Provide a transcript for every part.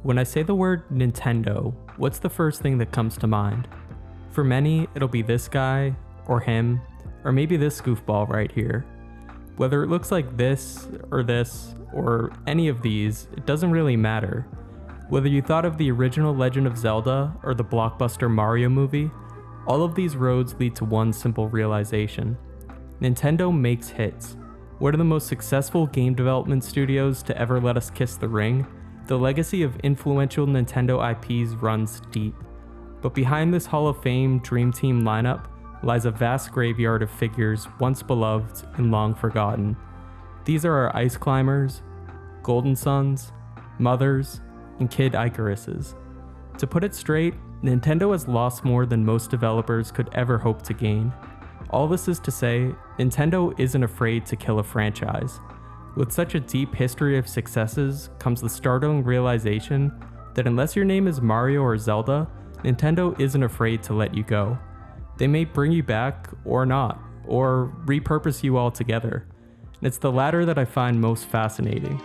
When I say the word Nintendo, what's the first thing that comes to mind? For many, it'll be this guy, or him, or maybe this goofball right here. Whether it looks like this, or any of these, it doesn't really matter. Whether you thought of the original Legend of Zelda or the blockbuster Mario movie, all of these roads lead to one simple realization. Nintendo makes hits. One of the most successful game development studios to ever let us kiss the ring, the legacy of influential Nintendo IPs runs deep. But behind this Hall of Fame Dream Team lineup lies a vast graveyard of figures once beloved and long forgotten. These are our Ice Climbers, Golden Suns, Mothers, and Kid Icaruses. To put it straight, Nintendo has lost more than most developers could ever hope to gain. All this is to say, Nintendo isn't afraid to kill a franchise. With such a deep history of successes comes the startling realization that unless your name is Mario or Zelda, Nintendo isn't afraid to let you go. They may bring you back or not, or repurpose you altogether. And it's the latter that I find most fascinating.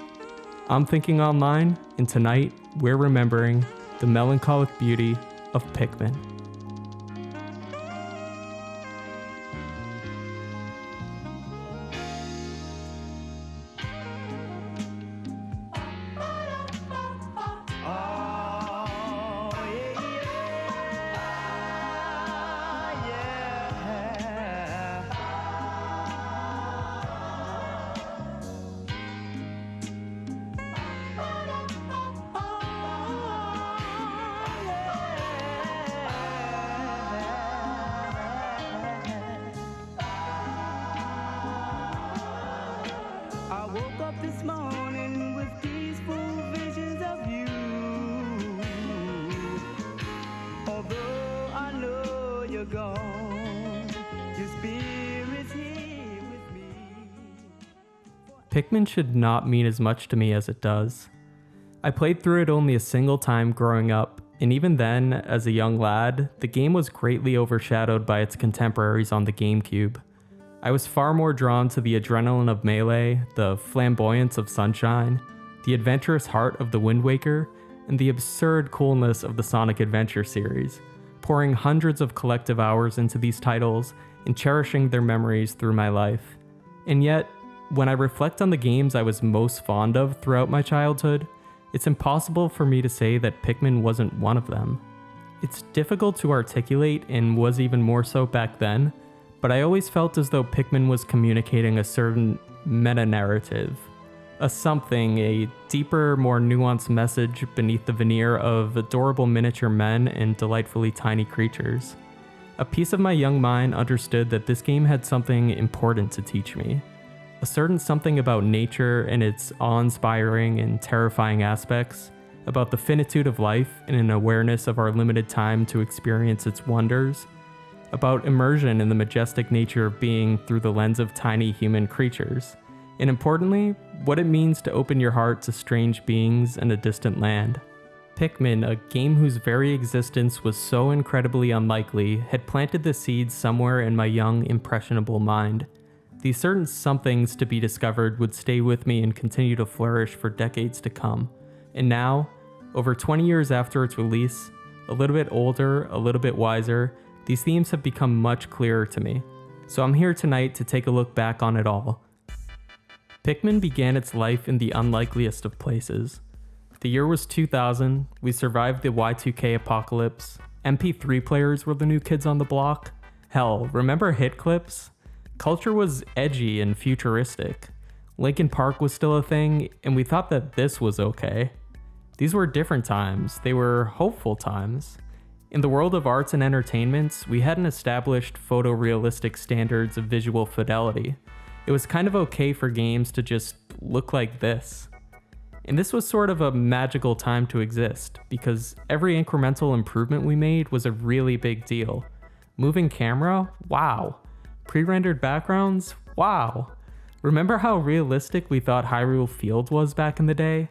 I'm Thinking Online, and tonight we're remembering the melancholic beauty of Pikmin. This morning with peaceful visions of you. Although I know you're gone, your spirit's here with me. Pikmin should not mean as much to me as it does. I played through it only a single time growing up, and even then, as a young lad, the game was greatly overshadowed by its contemporaries on the GameCube. I was far more drawn to the adrenaline of Melee, the flamboyance of Sunshine, the adventurous heart of the Wind Waker, and the absurd coolness of the Sonic Adventure series, pouring hundreds of collective hours into these titles and cherishing their memories through my life. And yet, when I reflect on the games I was most fond of throughout my childhood, it's impossible for me to say that Pikmin wasn't one of them. It's difficult to articulate and was even more so back then, but I always felt as though Pikmin was communicating a certain meta-narrative, a something, a deeper, more nuanced message beneath the veneer of adorable miniature men and delightfully tiny creatures. A piece of my young mind understood that this game had something important to teach me, a certain something about nature and its awe-inspiring and terrifying aspects, about the finitude of life and an awareness of our limited time to experience its wonders, about immersion in the majestic nature of being through the lens of tiny human creatures, and importantly, what it means to open your heart to strange beings in a distant land. Pikmin, a game whose very existence was so incredibly unlikely, had planted the seeds somewhere in my young, impressionable mind. These certain somethings to be discovered would stay with me and continue to flourish for decades to come. And now, over 20 years after its release, a little bit older, a little bit wiser, these themes have become much clearer to me, so I'm here tonight to take a look back on it all. Pikmin began its life in the unlikeliest of places. The year was 2000, we survived the Y2K apocalypse, MP3 players were the new kids on the block. Hell, remember hit clips? Culture was edgy and futuristic. Linkin Park was still a thing, and we thought that this was okay. These were different times, they were hopeful times. In the world of arts and entertainments, we hadn't established photorealistic standards of visual fidelity. It was kind of okay for games to just look like this. And this was sort of a magical time to exist, because every incremental improvement we made was a really big deal. Moving camera? Wow. Pre-rendered backgrounds? Wow. Remember how realistic we thought Hyrule Field was back in the day?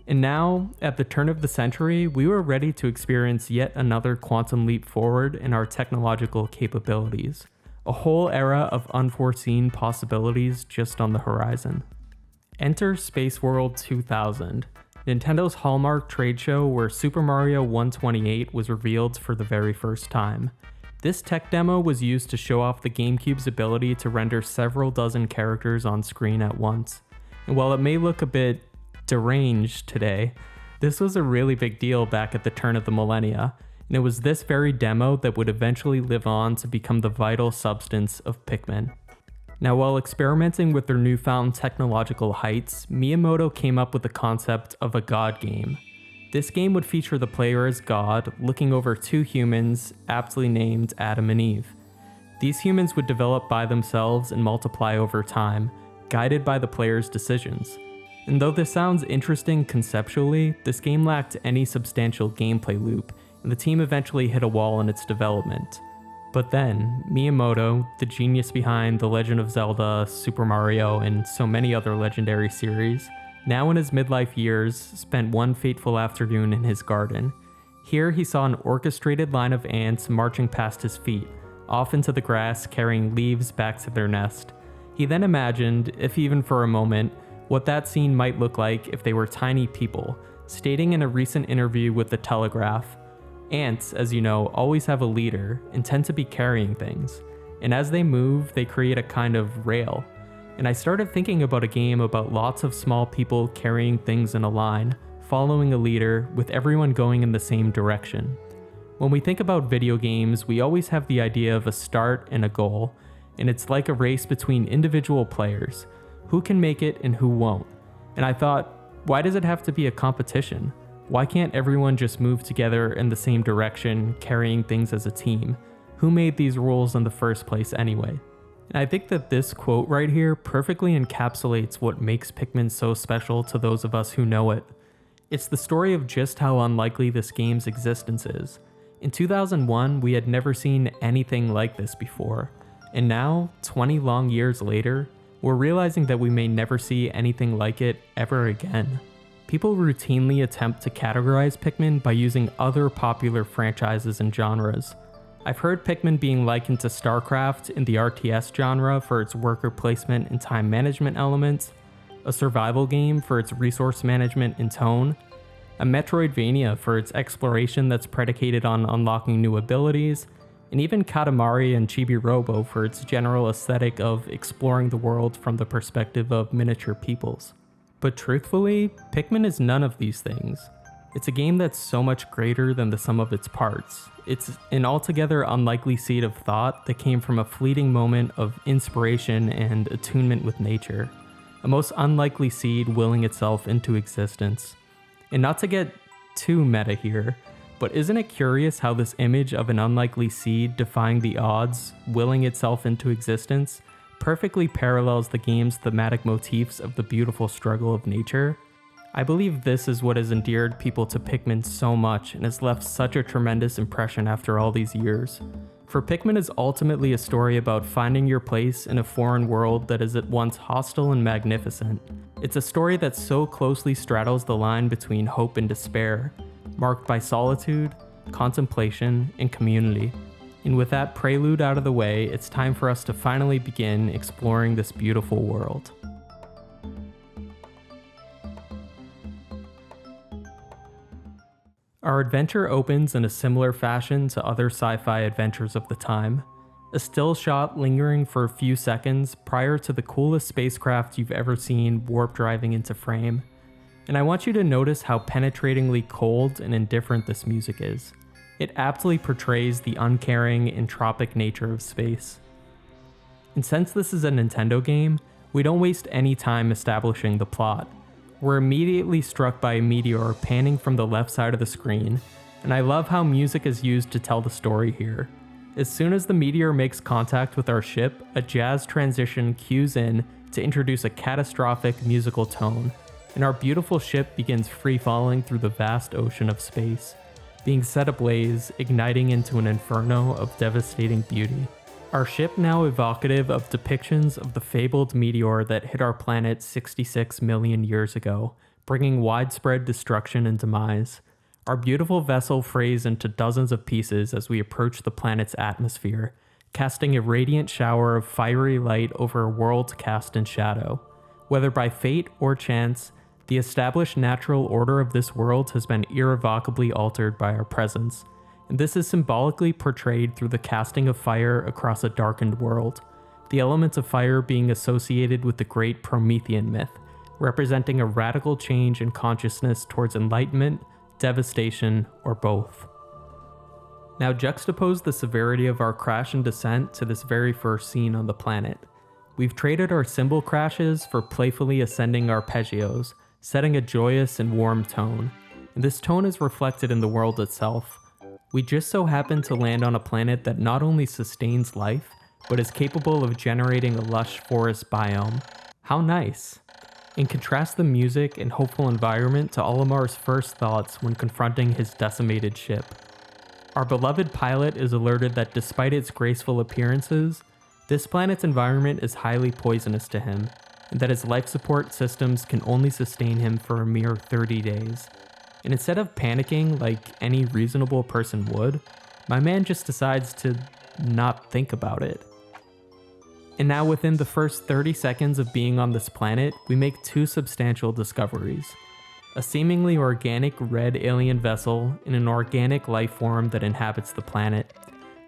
And now, at the turn of the century, we were ready to experience yet another quantum leap forward in our technological capabilities. A whole era of unforeseen possibilities just on the horizon. Enter Space World 2000, Nintendo's hallmark trade show where Super Mario 128 was revealed for the very first time. This tech demo was used to show off the GameCube's ability to render several dozen characters on screen at once. And while it may look a bit deranged today, this was a really big deal back at the turn of the millennia, and it was this very demo that would eventually live on to become the vital substance of Pikmin. Now, while experimenting with their newfound technological heights, Miyamoto came up with the concept of a God game. This game would feature the player as God, looking over two humans, aptly named Adam and Eve. These humans would develop by themselves and multiply over time, guided by the player's decisions. And though this sounds interesting conceptually, this game lacked any substantial gameplay loop, and the team eventually hit a wall in its development. But then, Miyamoto, the genius behind The Legend of Zelda, Super Mario, and so many other legendary series, now in his midlife years, spent one fateful afternoon in his garden. Here he saw an orchestrated line of ants marching past his feet, off into the grass carrying leaves back to their nest. He then imagined, if even for a moment, what that scene might look like if they were tiny people, stating in a recent interview with The Telegraph, "Ants, as you know, always have a leader and tend to be carrying things, and as they move, they create a kind of rail." And I started thinking about a game about lots of small people carrying things in a line, following a leader, with everyone going in the same direction. When we think about video games, we always have the idea of a start and a goal, and it's like a race between individual players, who can make it and who won't. And I thought, why does it have to be a competition? Why can't everyone just move together in the same direction, carrying things as a team? Who made these rules in the first place anyway? And I think that this quote right here perfectly encapsulates what makes Pikmin so special to those of us who know it. It's the story of just how unlikely this game's existence is. In 2001, we had never seen anything like this before. And now, 20 long years later, we're realizing that we may never see anything like it ever again. People routinely attempt to categorize Pikmin by using other popular franchises and genres. I've heard Pikmin being likened to StarCraft in the RTS genre for its worker placement and time management elements, a survival game for its resource management and tone, a Metroidvania for its exploration that's predicated on unlocking new abilities, and even Katamari and Chibi Robo for its general aesthetic of exploring the world from the perspective of miniature peoples. But truthfully, Pikmin is none of these things. It's a game that's so much greater than the sum of its parts. It's an altogether unlikely seed of thought that came from a fleeting moment of inspiration and attunement with nature. A most unlikely seed willing itself into existence. And not to get too meta here, but isn't it curious how this image of an unlikely seed defying the odds, willing itself into existence, perfectly parallels the game's thematic motifs of the beautiful struggle of nature? I believe this is what has endeared people to Pikmin so much and has left such a tremendous impression after all these years. For Pikmin is ultimately a story about finding your place in a foreign world that is at once hostile and magnificent. It's a story that so closely straddles the line between hope and despair, marked by solitude, contemplation, and community. And with that prelude out of the way, it's time for us to finally begin exploring this beautiful world. Our adventure opens in a similar fashion to other sci-fi adventures of the time. A still shot lingering for a few seconds prior to the coolest spacecraft you've ever seen warp driving into frame. And I want you to notice how penetratingly cold and indifferent this music is. It aptly portrays the uncaring, entropic nature of space. And since this is a Nintendo game, we don't waste any time establishing the plot. We're immediately struck by a meteor panning from the left side of the screen, and I love how music is used to tell the story here. As soon as the meteor makes contact with our ship, a jazz transition cues in to introduce a catastrophic musical tone, and our beautiful ship begins free-falling through the vast ocean of space, being set ablaze, igniting into an inferno of devastating beauty. Our ship now evocative of depictions of the fabled meteor that hit our planet 66 million years ago, bringing widespread destruction and demise. Our beautiful vessel frays into dozens of pieces as we approach the planet's atmosphere, casting a radiant shower of fiery light over a world cast in shadow. Whether by fate or chance, The established natural order of this world has been irrevocably altered by our presence, and this is symbolically portrayed through the casting of fire across a darkened world, the element of fire being associated with the great Promethean myth, representing a radical change in consciousness towards enlightenment, devastation, or both. Now juxtapose the severity of our crash and descent to this very first scene on the planet. We've traded our cymbal crashes for playfully ascending arpeggios, setting a joyous and warm tone, and this tone is reflected in the world itself. We just so happen to land on a planet that not only sustains life, but is capable of generating a lush forest biome. How nice! And contrast the music and hopeful environment to Olimar's first thoughts when confronting his decimated ship. Our beloved pilot is alerted that despite its graceful appearances, this planet's environment is highly poisonous to him, and that his life support systems can only sustain him for a mere 30 days. And instead of panicking like any reasonable person would, my man just decides to not think about it. And now within the first 30 seconds of being on this planet, we make two substantial discoveries. A seemingly organic red alien vessel and an organic life form that inhabits the planet.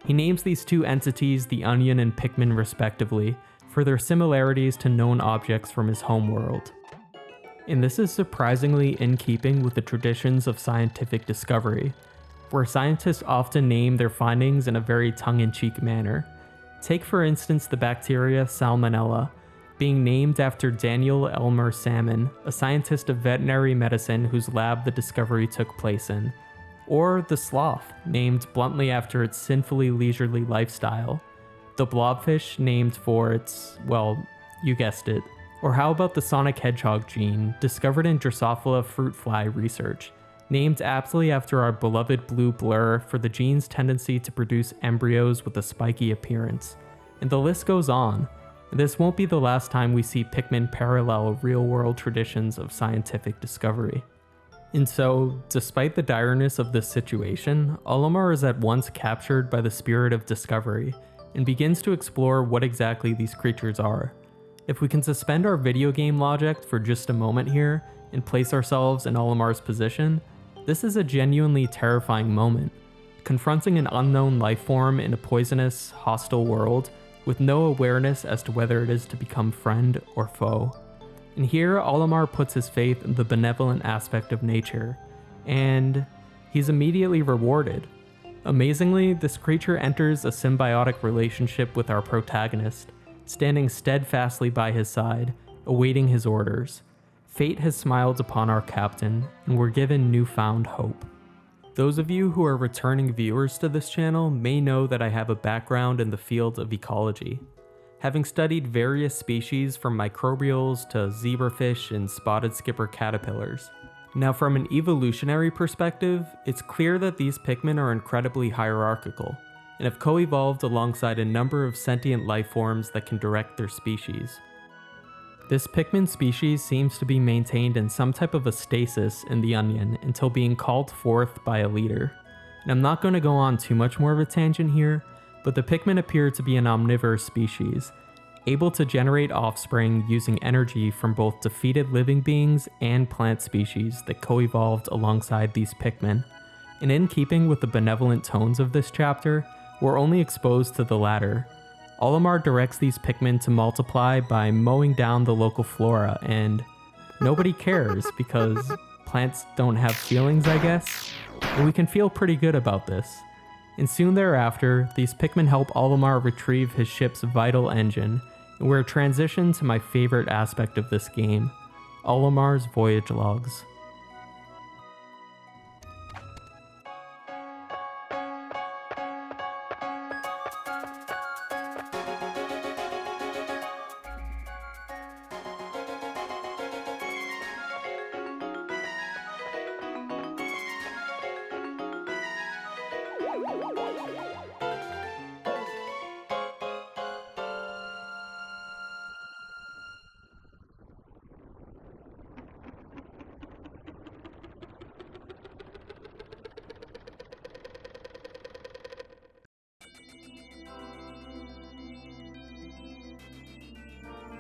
He names these two entities the Onion and Pikmin respectively, for their similarities to known objects from his homeworld. And this is surprisingly in keeping with the traditions of scientific discovery, where scientists often name their findings in a very tongue-in-cheek manner. Take for instance the bacteria Salmonella, being named after Daniel Elmer Salmon, a scientist of veterinary medicine whose lab the discovery took place in. Or the sloth, named bluntly after its sinfully leisurely lifestyle. The blobfish, named for its, well, you guessed it. Or how about the Sonic Hedgehog gene, discovered in Drosophila fruit fly research, named aptly after our beloved blue blur for the gene's tendency to produce embryos with a spiky appearance. And the list goes on. This won't be the last time we see Pikmin parallel real-world traditions of scientific discovery. And so, despite the direness of this situation, Olimar is at once captured by the spirit of discovery, and begins to explore what exactly these creatures are. If we can suspend our video game logic for just a moment here, and place ourselves in Olimar's position, this is a genuinely terrifying moment. Confronting an unknown life form in a poisonous, hostile world, with no awareness as to whether it is to become friend or foe. And here, Olimar puts his faith in the benevolent aspect of nature, and he's immediately rewarded. Amazingly, this creature enters a symbiotic relationship with our protagonist, standing steadfastly by his side, awaiting his orders. Fate has smiled upon our captain, and we're given newfound hope. Those of you who are returning viewers to this channel may know that I have a background in the field of ecology, having studied various species from microbials to zebrafish and spotted skipper caterpillars. Now from an evolutionary perspective, it's clear that these Pikmin are incredibly hierarchical, and have co-evolved alongside a number of sentient life forms that can direct their species. This Pikmin species seems to be maintained in some type of a stasis in the Onion until being called forth by a leader. And I'm not going to go on too much more of a tangent here, but the Pikmin appear to be an omnivorous species, able to generate offspring using energy from both defeated living beings and plant species that co-evolved alongside these Pikmin. And in keeping with the benevolent tones of this chapter, we're only exposed to the latter. Olimar directs these Pikmin to multiply by mowing down the local flora, and nobody cares because plants don't have feelings, I guess, and we can feel pretty good about this. And soon thereafter, these Pikmin help Olimar retrieve his ship's vital engine, and we're transitioned to my favorite aspect of this game, Olimar's voyage logs.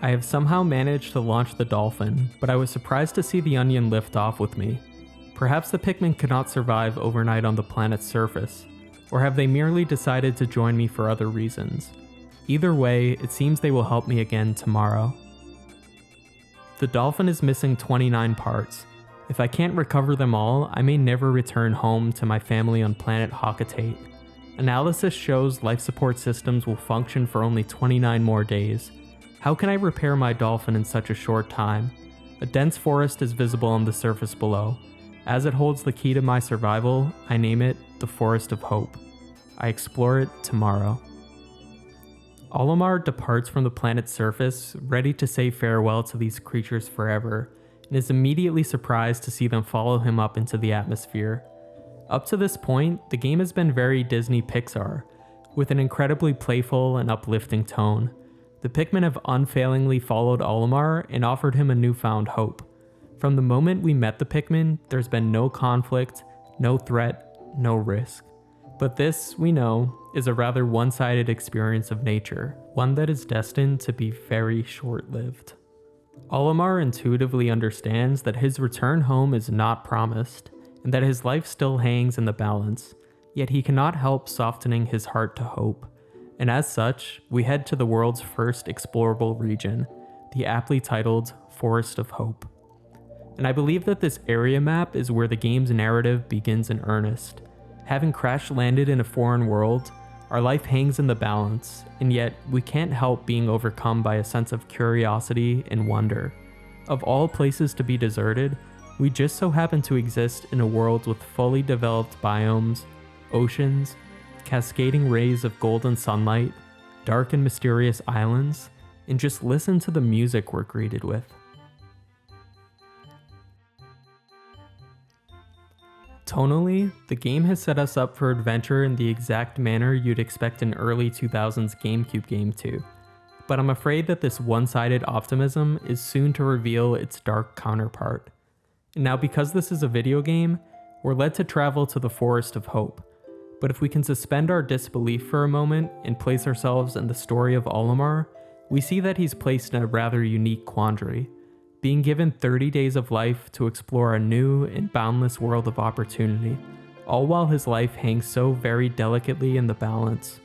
I have somehow managed to launch the dolphin, but I was surprised to see the onion lift off with me. Perhaps the Pikmin could not survive overnight on the planet's surface, or have they merely decided to join me for other reasons? Either way, it seems they will help me again tomorrow. The dolphin is missing 29 parts. If I can't recover them all, I may never return home to my family on planet Hakatate. Analysis shows life support systems will function for only 29 more days. How can I repair my dolphin in such a short time? A dense forest is visible on the surface below. As it holds the key to my survival, I name it the Forest of Hope. I explore it tomorrow. Olimar departs from the planet's surface, ready to say farewell to these creatures forever, and is immediately surprised to see them follow him up into the atmosphere. Up to this point, the game has been very Disney Pixar, with an incredibly playful and uplifting tone. The Pikmin have unfailingly followed Olimar and offered him a newfound hope. From the moment we met the Pikmin, there's been no conflict, no threat, no risk. But this, we know, is a rather one-sided experience of nature, one that is destined to be very short-lived. Olimar intuitively understands that his return home is not promised, and that his life still hangs in the balance, yet he cannot help softening his heart to hope. And as such, we head to the world's first explorable region, the aptly titled Forest of Hope. And I believe that this area map is where the game's narrative begins in earnest. Having crash-landed in a foreign world, our life hangs in the balance, and yet we can't help being overcome by a sense of curiosity and wonder. Of all places to be deserted, we just so happen to exist in a world with fully developed biomes, oceans, cascading rays of golden sunlight, dark and mysterious islands, and just listen to the music we're greeted with. Tonally, the game has set us up for adventure in the exact manner you'd expect an early 2000s GameCube game to, but I'm afraid that this one-sided optimism is soon to reveal its dark counterpart. And now, because this is a video game, we're led to travel to the Forest of Hope. But if we can suspend our disbelief for a moment and place ourselves in the story of Olimar, we see that he's placed in a rather unique quandary, being given 30 days of life to explore a new and boundless world of opportunity, all while his life hangs so very delicately in the balance.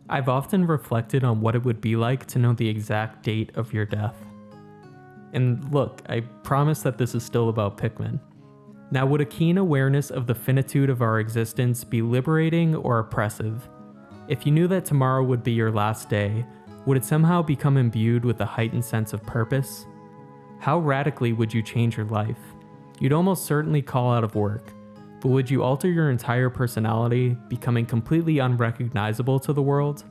I've often reflected on what it would be like to know the exact date of your death. And look, I promise that this is still about Pikmin. Now, would a keen awareness of the finitude of our existence be liberating or oppressive? If you knew that tomorrow would be your last day, would it somehow become imbued with a heightened sense of purpose? How radically would you change your life? You'd almost certainly call out of work, but would you alter your entire personality, becoming completely unrecognizable to the world?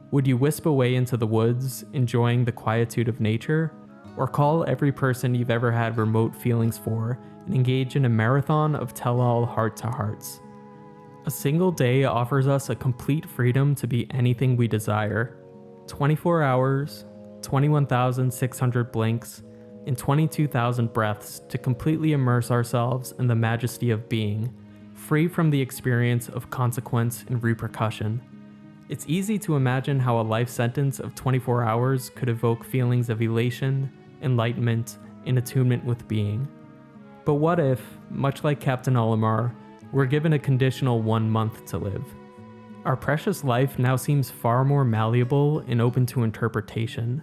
Would you wisp away into the woods, enjoying the quietude of nature? Or call every person you've ever had remote feelings for and engage in a marathon of tell-all heart-to-hearts? A single day offers us a complete freedom to be anything we desire. 24 hours, 21,600 blinks, and 22,000 breaths to completely immerse ourselves in the majesty of being, free from the experience of consequence and repercussion. It's easy to imagine how a life sentence of 24 hours could evoke feelings of elation, enlightenment, and attunement with being. But what if, much like Captain Olimar, we're given a conditional 1 month to live? Our precious life now seems far more malleable and open to interpretation.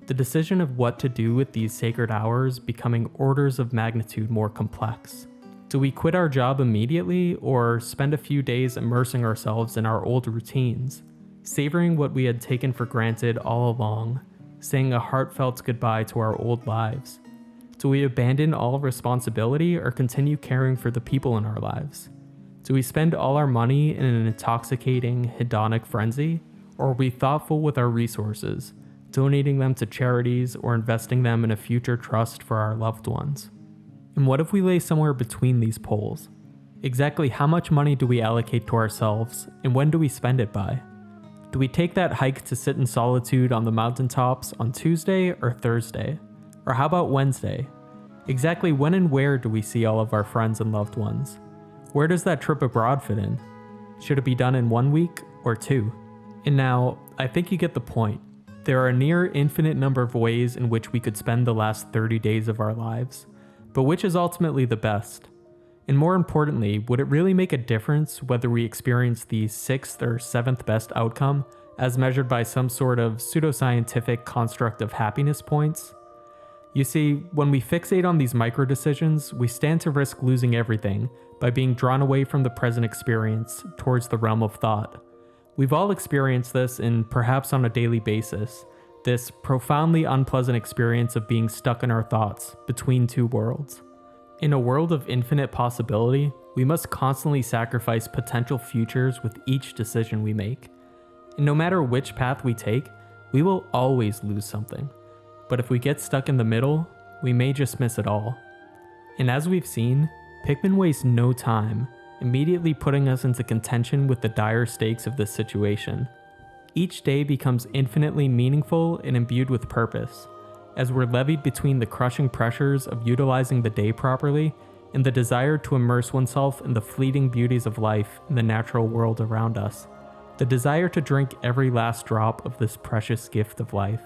The decision of what to do with these sacred hours becoming orders of magnitude more complex. Do we quit our job immediately, or spend a few days immersing ourselves in our old routines, savoring what we had taken for granted all along, saying a heartfelt goodbye to our old lives? Do we abandon all responsibility or continue caring for the people in our lives? Do we spend all our money in an intoxicating, hedonic frenzy, or are we thoughtful with our resources, donating them to charities or investing them in a future trust for our loved ones? And what if we lay somewhere between these poles? Exactly how much money do we allocate to ourselves, and when do we spend it by? Do we take that hike to sit in solitude on the mountaintops on Tuesday or Thursday? Or how about Wednesday? Exactly when and where do we see all of our friends and loved ones? Where does that trip abroad fit in? Should it be done in 1 week or 2? And now, I think you get the point. There are a near infinite number of ways in which we could spend the last 30 days of our lives, but which is ultimately the best? And more importantly, would it really make a difference whether we experience the 6th or 7th best outcome as measured by some sort of pseudoscientific construct of happiness points? You see, when we fixate on these micro decisions, we stand to risk losing everything by being drawn away from the present experience towards the realm of thought. We've all experienced this, and perhaps on a daily basis, this profoundly unpleasant experience of being stuck in our thoughts between two worlds. In a world of infinite possibility, we must constantly sacrifice potential futures with each decision we make. And no matter which path we take, we will always lose something. But if we get stuck in the middle, we may just miss it all. And as we've seen, Pikmin wastes no time, immediately putting us into contention with the dire stakes of this situation. Each day becomes infinitely meaningful and imbued with purpose, as we're levied between the crushing pressures of utilizing the day properly and the desire to immerse oneself in the fleeting beauties of life in the natural world around us, the desire to drink every last drop of this precious gift of life.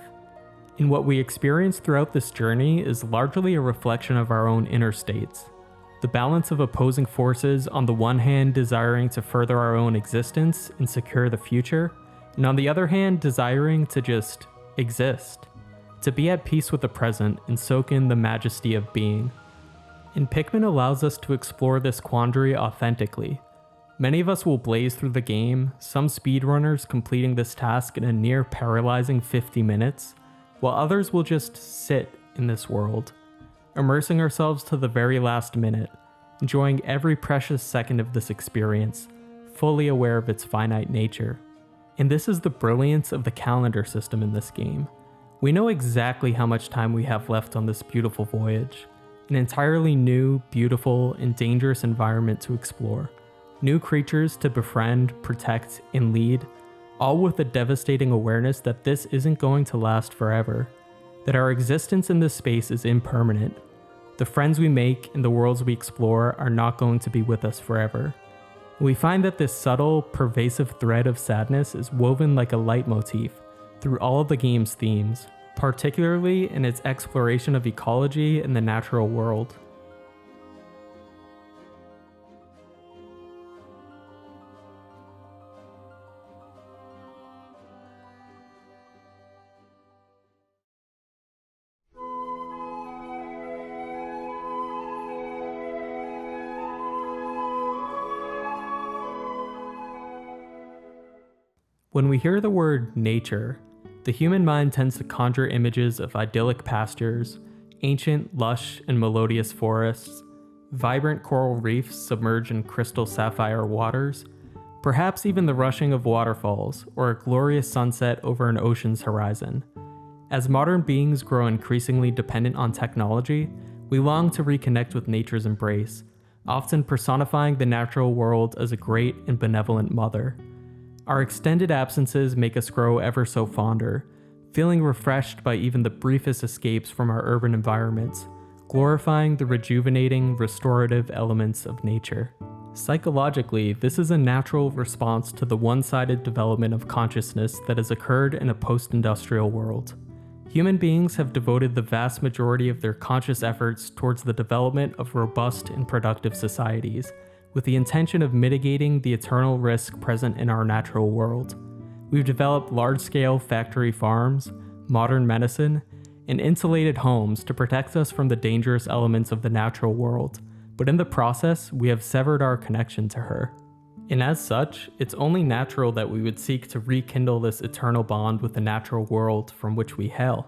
And what we experience throughout this journey is largely a reflection of our own inner states. The balance of opposing forces, on the one hand desiring to further our own existence and secure the future, and on the other hand desiring to just exist, to be at peace with the present and soak in the majesty of being. And Pikmin allows us to explore this quandary authentically. Many of us will blaze through the game, some speedrunners completing this task in a near paralyzing 50 minutes, while others will just sit in this world, immersing ourselves to the very last minute, enjoying every precious second of this experience, fully aware of its finite nature. And this is the brilliance of the calendar system in this game. We know exactly how much time we have left on this beautiful voyage, an entirely new, beautiful, and dangerous environment to explore, new creatures to befriend, protect, and lead, all with a devastating awareness that this isn't going to last forever, that our existence in this space is impermanent. The friends we make and the worlds we explore are not going to be with us forever. We find that this subtle, pervasive thread of sadness is woven like a leitmotif through all of the game's themes, particularly in its exploration of ecology and the natural world. When we hear the word nature, the human mind tends to conjure images of idyllic pastures, ancient, lush, and melodious forests, vibrant coral reefs submerged in crystal sapphire waters, perhaps even the rushing of waterfalls or a glorious sunset over an ocean's horizon. As modern beings grow increasingly dependent on technology, we long to reconnect with nature's embrace, often personifying the natural world as a great and benevolent mother. Our extended absences make us grow ever so fonder, feeling refreshed by even the briefest escapes from our urban environments, glorifying the rejuvenating, restorative elements of nature. Psychologically, this is a natural response to the one-sided development of consciousness that has occurred in a post-industrial world. Human beings have devoted the vast majority of their conscious efforts towards the development of robust and productive societies, with the intention of mitigating the eternal risk present in our natural world. We've developed large-scale factory farms, modern medicine, and insulated homes to protect us from the dangerous elements of the natural world, but in the process, we have severed our connection to her. And as such, it's only natural that we would seek to rekindle this eternal bond with the natural world from which we hail.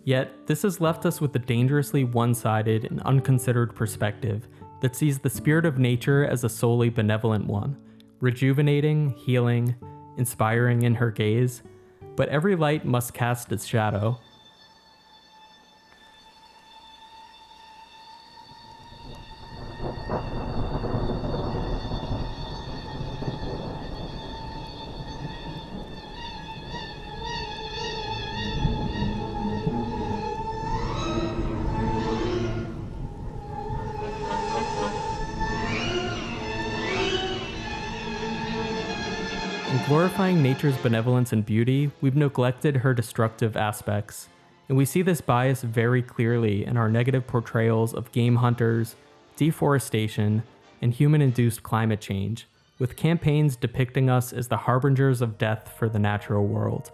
Yet, this has left us with a dangerously one-sided and unconsidered perspective that sees the spirit of nature as a solely benevolent one, rejuvenating, healing, inspiring in her gaze, but every light must cast its shadow. In glorifying nature's benevolence and beauty, we've neglected her destructive aspects. And we see this bias very clearly in our negative portrayals of game hunters, deforestation, and human-induced climate change, with campaigns depicting us as the harbingers of death for the natural world.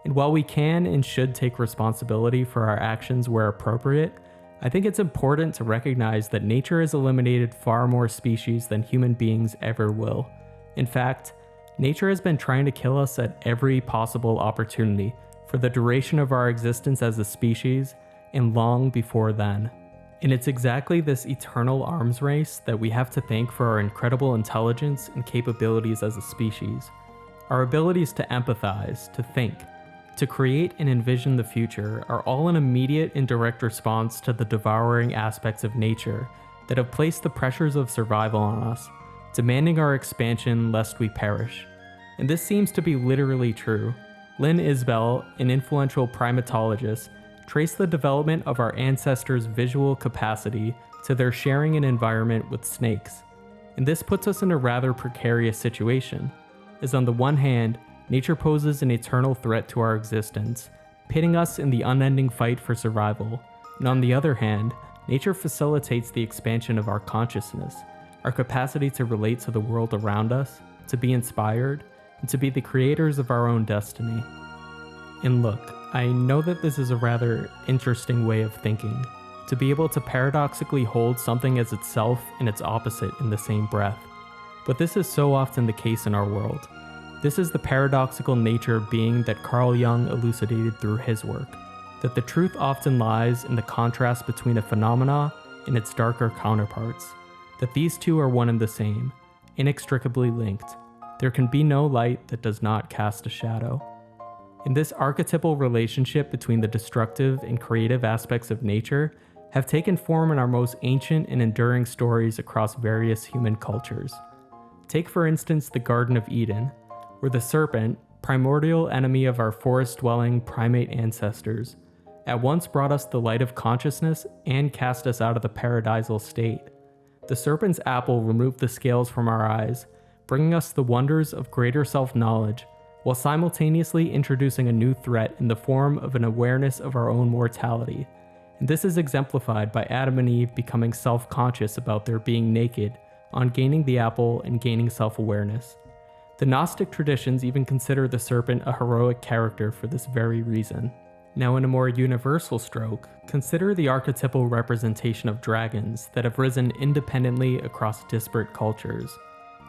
And while we can and should take responsibility for our actions where appropriate, I think it's important to recognize that nature has eliminated far more species than human beings ever will. In fact, nature has been trying to kill us at every possible opportunity for the duration of our existence as a species and long before then. And it's exactly this eternal arms race that we have to thank for our incredible intelligence and capabilities as a species. Our abilities to empathize, to think, to create and envision the future are all an immediate and direct response to the devouring aspects of nature that have placed the pressures of survival on us, demanding our expansion lest we perish. And this seems to be literally true. Lynn Isbell, an influential primatologist, traced the development of our ancestors' visual capacity to their sharing an environment with snakes. And this puts us in a rather precarious situation, as on the one hand, nature poses an eternal threat to our existence, pitting us in the unending fight for survival, and on the other hand, nature facilitates the expansion of our consciousness, our capacity to relate to the world around us, to be inspired, and to be the creators of our own destiny. And look, I know that this is a rather interesting way of thinking, to be able to paradoxically hold something as itself and its opposite in the same breath. But this is so often the case in our world. This is the paradoxical nature of being that Carl Jung elucidated through his work, that the truth often lies in the contrast between a phenomena and its darker counterparts, that these two are one and the same, inextricably linked. There can be no light that does not cast a shadow. In this archetypal relationship between the destructive and creative aspects of nature have taken form in our most ancient and enduring stories across various human cultures. Take for instance the Garden of Eden, where the serpent, primordial enemy of our forest-dwelling primate ancestors, at once brought us the light of consciousness and cast us out of the paradisal state. The serpent's apple removed the scales from our eyes, bringing us the wonders of greater self-knowledge, while simultaneously introducing a new threat in the form of an awareness of our own mortality. And this is exemplified by Adam and Eve becoming self-conscious about their being naked on gaining the apple and gaining self-awareness. The Gnostic traditions even consider the serpent a heroic character for this very reason. Now, in a more universal stroke, consider the archetypal representation of dragons that have risen independently across disparate cultures.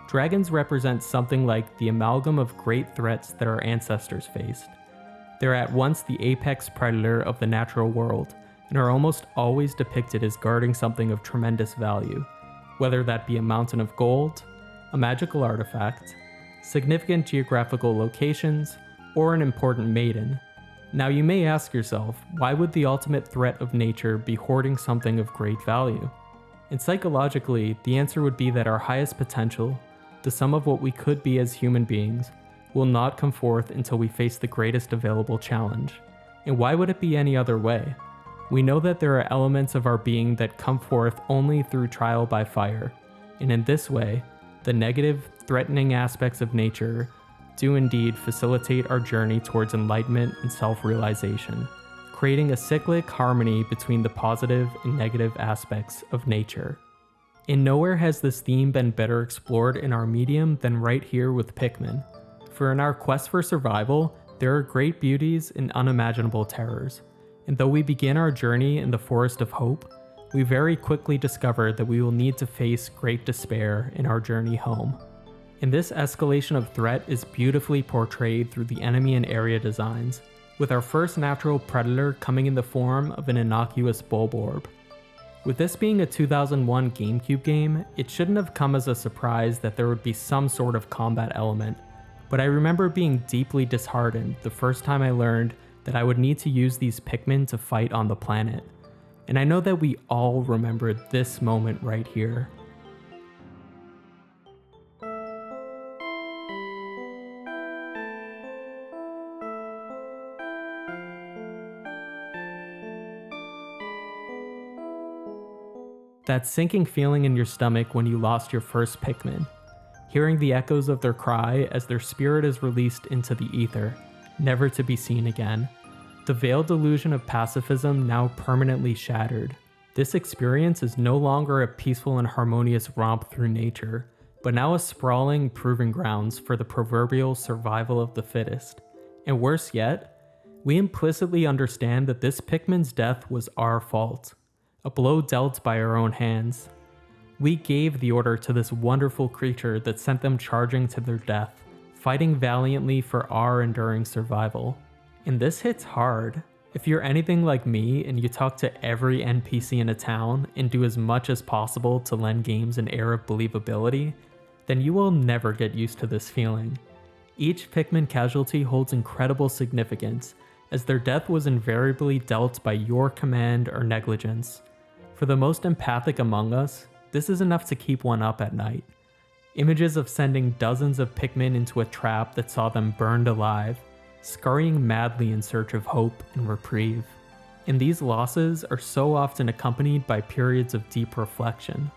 Dragons represent something like the amalgam of great threats that our ancestors faced. They're at once the apex predator of the natural world and are almost always depicted as guarding something of tremendous value, whether that be a mountain of gold, a magical artifact, significant geographical locations, or an important maiden. Now you may ask yourself, why would the ultimate threat of nature be hoarding something of great value? And psychologically, the answer would be that our highest potential, the sum of what we could be as human beings, will not come forth until we face the greatest available challenge. And why would it be any other way? We know that there are elements of our being that come forth only through trial by fire, and in this way, the negative, threatening aspects of nature do indeed facilitate our journey towards enlightenment and self-realization, creating a cyclic harmony between the positive and negative aspects of nature. And nowhere has this theme been better explored in our medium than right here with Pikmin. For in our quest for survival, there are great beauties and unimaginable terrors. And though we begin our journey in the forest of hope, we very quickly discover that we will need to face great despair in our journey home. And this escalation of threat is beautifully portrayed through the enemy and area designs, with our first natural predator coming in the form of an innocuous bulborb. With this being a 2001 GameCube game, it shouldn't have come as a surprise that there would be some sort of combat element, but I remember being deeply disheartened the first time I learned that I would need to use these Pikmin to fight on the planet. And I know that we all remember this moment right here. That sinking feeling in your stomach when you lost your first Pikmin. hearing the echoes of their cry as their spirit is released into the ether, never to be seen again. The veiled illusion of pacifism now permanently shattered. This experience is no longer a peaceful and harmonious romp through nature, but now a sprawling proving grounds for the proverbial survival of the fittest. And worse yet, we implicitly understand that this Pikmin's death was our fault, a blow dealt by our own hands. We gave the order to this wonderful creature that sent them charging to their death, fighting valiantly for our enduring survival. And this hits hard. If you're anything like me and you talk to every NPC in a town and do as much as possible to lend games an air of believability, then you will never get used to this feeling. Each Pikmin casualty holds incredible significance, as their death was invariably dealt by your command or negligence. For the most empathic among us, this is enough to keep one up at night. Images of sending dozens of Pikmin into a trap that saw them burned alive, scurrying madly in search of hope and reprieve. And these losses are so often accompanied by periods of deep reflection.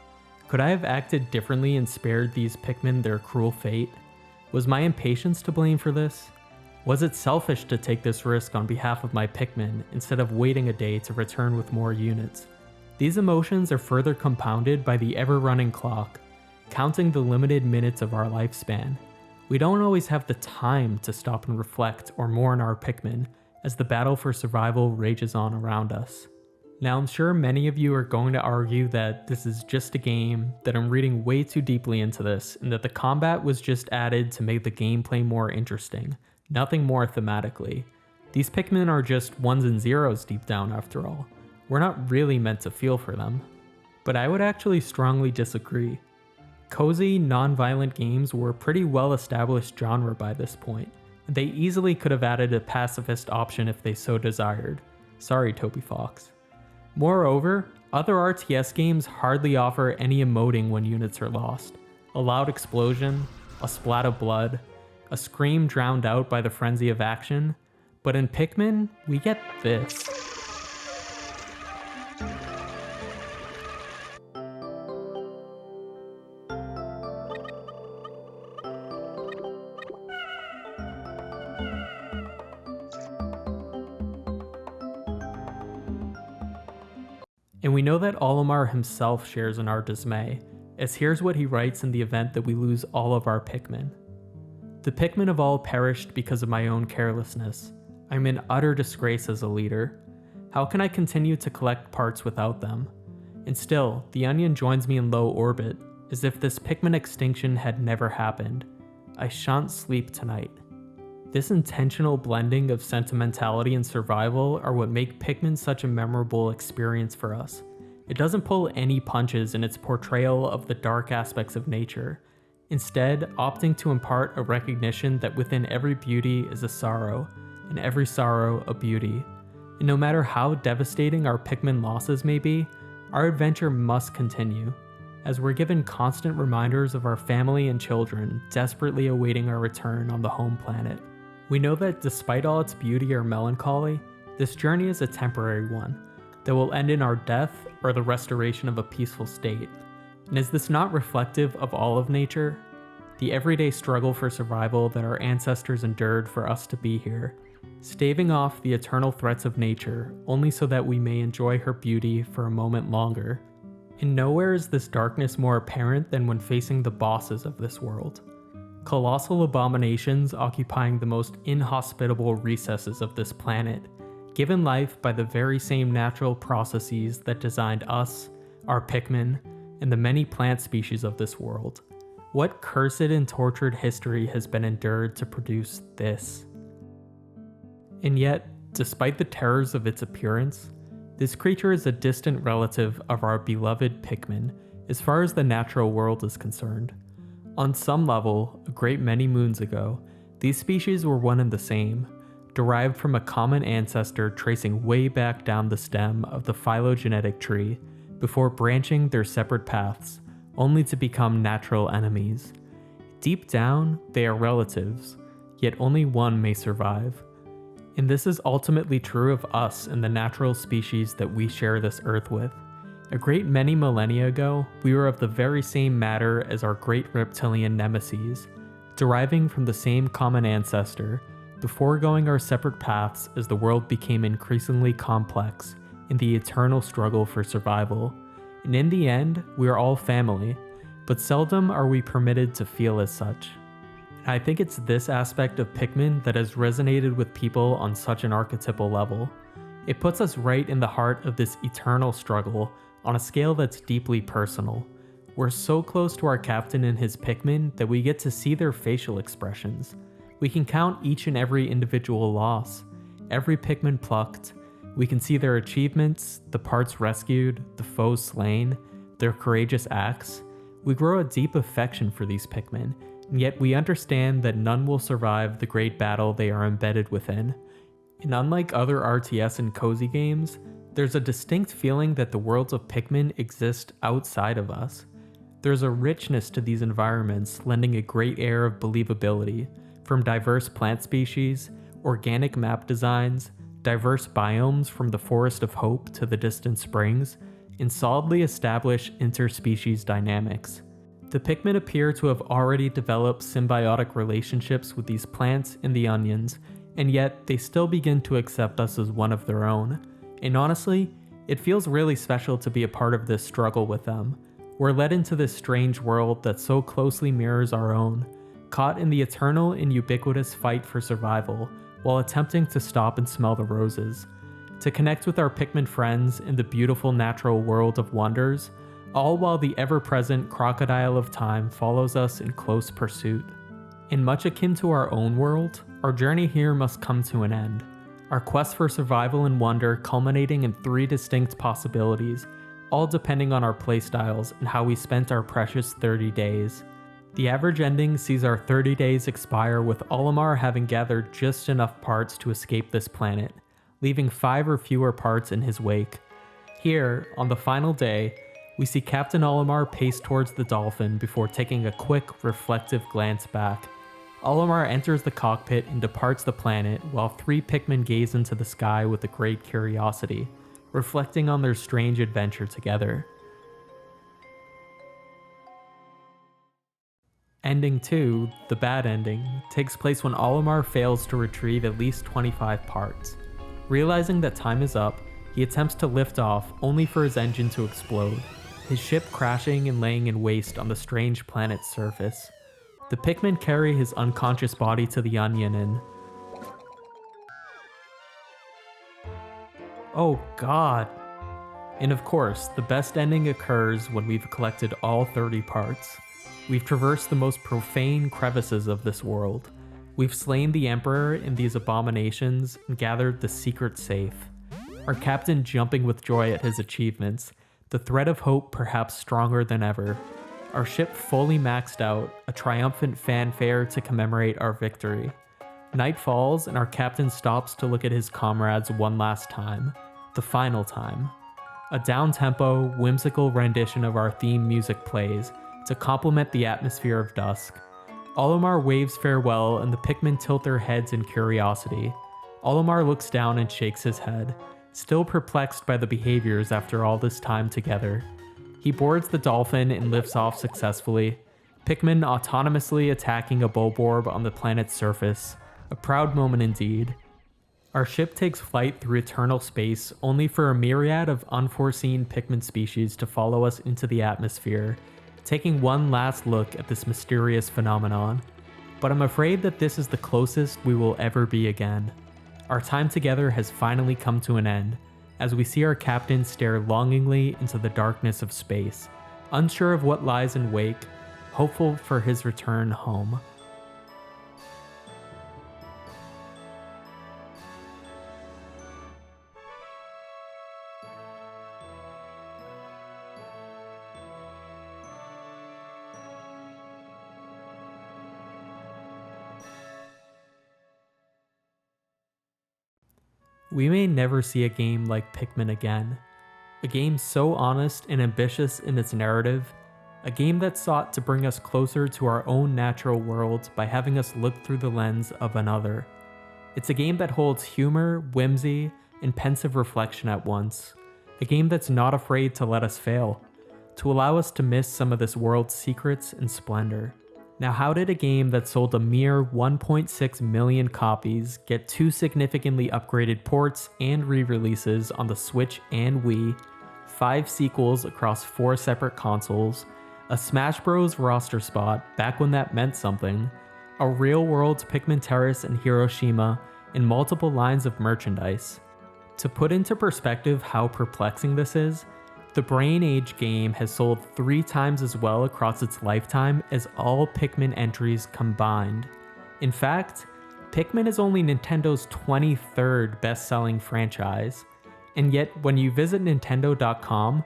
Could I have acted differently and spared these Pikmin their cruel fate? Was my impatience to blame for this? Was it selfish to take this risk on behalf of my Pikmin instead of waiting a day to return with more units? These emotions are further compounded by the ever-running clock, counting the limited minutes of our lifespan. We don't always have the time to stop and reflect or mourn our Pikmin as the battle for survival rages on around us. Now, I'm sure many of you are going to argue that this is just a game, that I'm reading way too deeply into this, and that the combat was just added to make the gameplay more interesting, nothing more thematically. These Pikmin are just ones and zeros deep down after all. We're not really meant to feel for them. But I would actually strongly disagree. Cozy, non-violent games were a pretty well-established genre by this point, and they easily could have added a pacifist option if they so desired. Sorry, Toby Fox. Moreover, other RTS games hardly offer any emoting when units are lost. A loud explosion, a splat of blood, a scream drowned out by the frenzy of action, but in Pikmin, we get this. And we know that Olimar himself shares in our dismay, as here's what he writes in the event that we lose all of our Pikmin. The Pikmin have all perished because of my own carelessness. I'm in utter disgrace as a leader. How can I continue to collect parts without them? And still, the onion joins me in low orbit, as if this Pikmin extinction had never happened. I shan't sleep tonight. This intentional blending of sentimentality and survival are what make Pikmin such a memorable experience for us. It doesn't pull any punches in its portrayal of the dark aspects of nature, instead opting to impart a recognition that within every beauty is a sorrow, and every sorrow a beauty. And no matter how devastating our Pikmin losses may be, our adventure must continue, as we're given constant reminders of our family and children desperately awaiting our return on the home planet. We know that despite all its beauty or melancholy, this journey is a temporary one that will end in our death or the restoration of a peaceful state. And is this not reflective of all of nature? The everyday struggle for survival that our ancestors endured for us to be here, staving off the eternal threats of nature only so that we may enjoy her beauty for a moment longer. And nowhere is this darkness more apparent than when facing the bosses of this world. Colossal abominations occupying the most inhospitable recesses of this planet, given life by the very same natural processes that designed us, our Pikmin, and the many plant species of this world. What cursed and tortured history has been endured to produce this? And yet, despite the terrors of its appearance, this creature is a distant relative of our beloved Pikmin as far as the natural world is concerned. On some level, a great many moons ago, these species were one and the same, derived from a common ancestor tracing way back down the stem of the phylogenetic tree before branching their separate paths, only to become natural enemies. Deep down, they are relatives, yet only one may survive. And this is ultimately true of us and the natural species that we share this earth with. A great many millennia ago, we were of the very same matter as our great reptilian nemeses, deriving from the same common ancestor, before going our separate paths as the world became increasingly complex in the eternal struggle for survival. And in the end, we are all family, but seldom are we permitted to feel as such. And I think it's this aspect of Pikmin that has resonated with people on such an archetypal level. It puts us right in the heart of this eternal struggle on a scale that's deeply personal. We're so close to our captain and his Pikmin that we get to see their facial expressions. We can count each and every individual loss, every Pikmin plucked. We can see their achievements, the parts rescued, the foes slain, their courageous acts. We grow a deep affection for these Pikmin, and yet we understand that none will survive the great battle they are embedded within. And unlike other RTS and cozy games, there's a distinct feeling that the worlds of Pikmin exist outside of us. There's a richness to these environments, lending a great air of believability, from diverse plant species, organic map designs, diverse biomes from the Forest of Hope to the distant springs, and solidly established interspecies dynamics. The Pikmin appear to have already developed symbiotic relationships with these plants and the onions, and yet they still begin to accept us as one of their own. And honestly, it feels really special to be a part of this struggle with them. We're led into this strange world that so closely mirrors our own, caught in the eternal and ubiquitous fight for survival, while attempting to stop and smell the roses. To connect with our Pikmin friends in the beautiful natural world of wonders, all while the ever-present crocodile of time follows us in close pursuit. And much akin to our own world, our journey here must come to an end. Our quest for survival and wonder culminating in 3 distinct possibilities, all depending on our playstyles and how we spent our precious 30 days. The average ending sees our 30 days expire with Olimar having gathered just enough parts to escape this planet, leaving 5 or fewer parts in his wake. Here, on the final day, we see Captain Olimar pace towards the dolphin before taking a quick, reflective glance back. Olimar enters the cockpit and departs the planet while 3 Pikmin gaze into the sky with a great curiosity, reflecting on their strange adventure together. Ending 2, the bad ending, takes place when Olimar fails to retrieve at least 25 parts. Realizing that time is up, he attempts to lift off only for his engine to explode, his ship crashing and laying in waste on the strange planet's surface. The Pikmin carry his unconscious body to the onion and... oh god! And of course, the best ending occurs when we've collected all 30 parts. We've traversed the most profane crevices of this world. We've slain the Emperor in these abominations and gathered the secret safe. Our captain jumping with joy at his achievements, the thread of hope perhaps stronger than ever. Our ship fully maxed out, a triumphant fanfare to commemorate our victory. Night falls and our captain stops to look at his comrades one last time. The final time. A down-tempo, whimsical rendition of our theme music plays to complement the atmosphere of dusk. Olimar waves farewell and the Pikmin tilt their heads in curiosity. Olimar looks down and shakes his head, still perplexed by the behaviors after all this time together. He boards the dolphin and lifts off successfully, Pikmin autonomously attacking a Bulborb on the planet's surface. A proud moment indeed. Our ship takes flight through eternal space only for a myriad of unforeseen Pikmin species to follow us into the atmosphere, taking one last look at this mysterious phenomenon. But I'm afraid that this is the closest we will ever be again. Our time together has finally come to an end, as we see our captain stare longingly into the darkness of space, unsure of what lies in wake, hopeful for his return home. We may never see a game like Pikmin again. A game so honest and ambitious in its narrative, a game that sought to bring us closer to our own natural world by having us look through the lens of another. It's a game that holds humor, whimsy, and pensive reflection at once. a game that's not afraid to let us fail, to allow us to miss some of this world's secrets and splendor. Now, how did a game that sold a mere 1.6 million copies get 2 significantly upgraded ports and re-releases on the Switch and Wii, 5 sequels across 4 separate consoles, a Smash Bros. Roster spot back when that meant something, a real-world Pikmin Terrace in Hiroshima, and multiple lines of merchandise? To put into perspective how perplexing this is, the Brain Age game has sold 3 times as well across its lifetime as all Pikmin entries combined. In fact, Pikmin is only Nintendo's 23rd best-selling franchise, and yet when you visit Nintendo.com,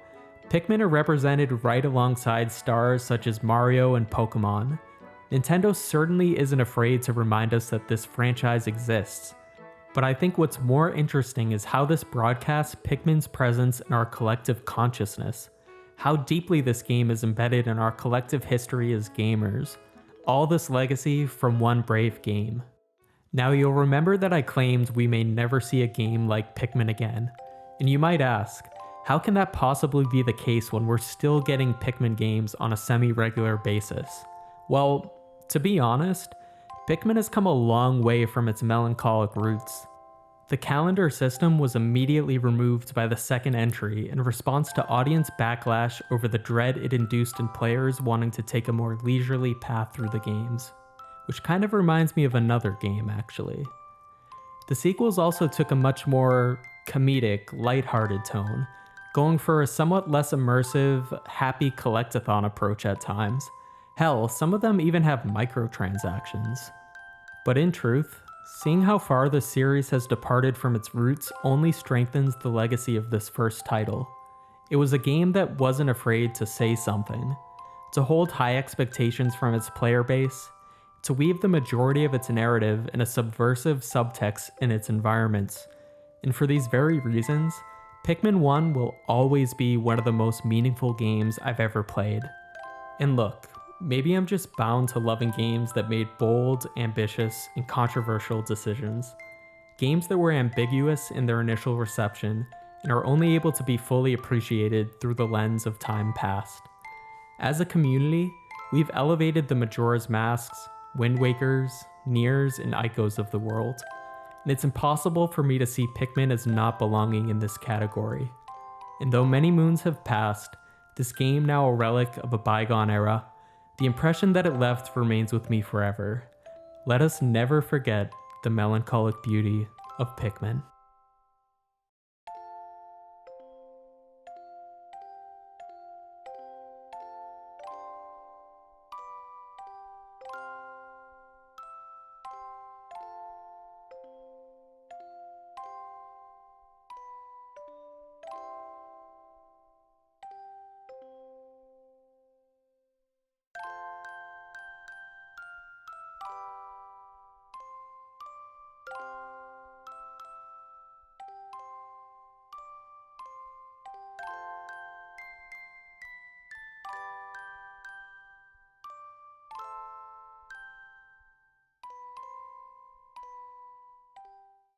Pikmin are represented right alongside stars such as Mario and Pokemon. Nintendo certainly isn't afraid to remind us that this franchise exists. But I think what's more interesting is how this broadcasts Pikmin's presence in our collective consciousness, how deeply this game is embedded in our collective history as gamers, all this legacy from one brave game. Now you'll remember that I claimed we may never see a game like Pikmin again, and you might ask, how can that possibly be the case when we're still getting Pikmin games on a semi-regular basis? Well, to be honest, Pikmin has come a long way from its melancholic roots. The calendar system was immediately removed by the second entry in response to audience backlash over the dread it induced in players wanting to take a more leisurely path through the games, which kind of reminds me of another game actually. The sequels also took a much more comedic, lighthearted tone, going for a somewhat less immersive, happy collectathon approach at times. Hell, some of them even have microtransactions. But in truth, seeing how far the series has departed from its roots only strengthens the legacy of this first title. It was a game that wasn't afraid to say something, to hold high expectations from its player base, to weave the majority of its narrative in a subversive subtext in its environments. And for these very reasons, Pikmin 1 will always be one of the most meaningful games I've ever played. And look, maybe I'm just bound to loving games that made bold, ambitious, and controversial decisions. Games that were ambiguous in their initial reception and are only able to be fully appreciated through the lens of time past. As a community, we've elevated the Majora's Masks, Wind Wakers, Niers, and Icos of the world, and it's impossible for me to see Pikmin as not belonging in this category. And though many moons have passed, this game now a relic of a bygone era, the impression that it left remains with me forever. Let us never forget the melancholic beauty of Pikmin.